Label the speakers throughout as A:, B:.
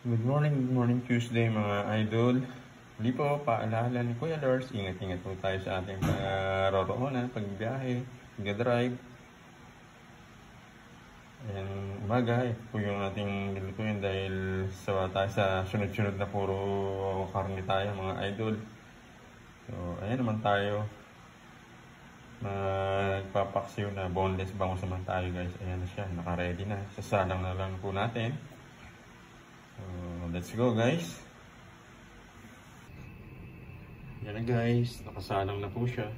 A: Good morning Tuesday mga idol. Muli po, paalala ni Kuya Lars, ingat-ingat po tayo sa ating paroroonan, pagbiyahe, pag-drive. Ayan, umaga, ito po yung ating nilutuin dahil sawa tayo sa sunod-sunod na puro karne tayo mga idol. So, ayan naman tayo. Magpapaksiw na boneless bangus naman tayo guys. Ayan na siya, naka-ready na. Sasalang na lang po natin. So, let's go guys. Yan na guys, nakasalang na po siya.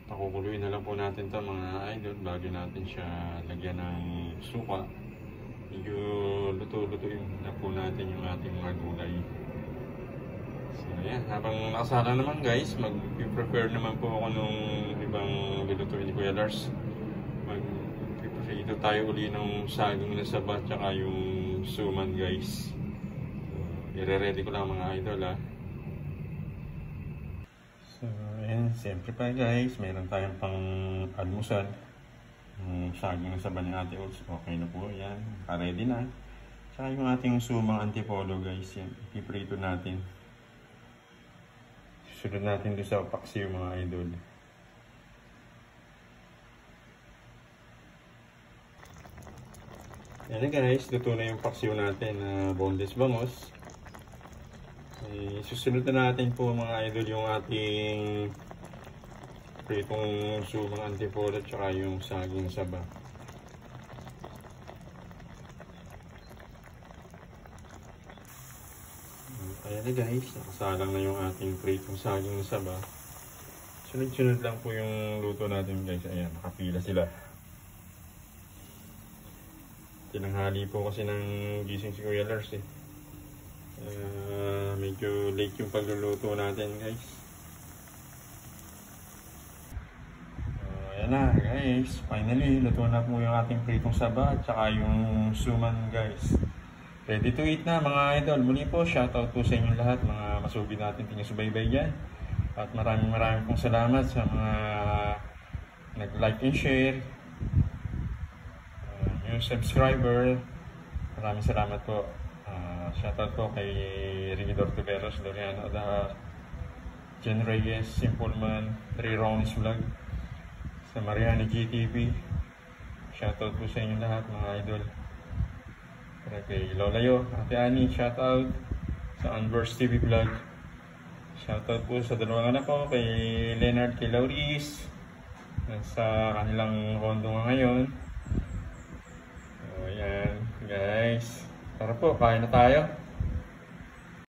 A: Pakukuluin na lang po natin ito mga idol bago natin siya lagyan ng suka. Medyo luto-lutuin na po natin yung ating mga gulay. So yan, habang nakasalang naman guys, mag-prepare naman po ako nung ibang nilutuin ni Kuya Lars. Mag-prepare tayo uli ng saging na saba tsaka yung suman guys. So, i-ready ko lang mga idol ha. So ayan, siyempre pa guys, meron tayong pang almusal. Yung saging na saba ng Ate Oats, okay na po yan, ready na. Tsaka yung ating sumang antipolo guys, yan, ipiprito natin. Susunod natin doon sa paksiw mga idol. Yan na guys, luto na yung paksiw natin na boneless bangus. Susunod na natin po mga idol yung ating pritong sumang antipolo at saka yung saging saba. Ayan na guys, nakasalang na yung ating pritong saging saba. Sunod-sunod lang po yung luto natin guys. Ayan, nakapila sila. Tinanghali po kasi ng gising si Kuya Lars eh. Medyo late yung pagluluto natin guys. Ayan na guys, finally luto na po yung ating pritong saba at saka yung suman guys. Ready to eat na mga idol. Muli po, shoutout po sa inyo lahat mga masubi natin tinusubaybay dyan. At maraming pong salamat sa mga nag-like and share. Yung subscriber, maraming salamat po. Shoutout po kay Rigidor Tuberos, Doriano Ada, Jen Reyes, Simple Man, Ray Ronis Vlog, sa Mariani GTV. Shoutout po sa inyo lahat mga idol. Kay Lola Yo, Ate Ani, shoutout sa Unverse TV Vlog. Shoutout po sa dalawang anak ko, kay Leonard, kay Lauris, sa kanilang rondo ngayon. So ayan guys, tara po, kain na tayo.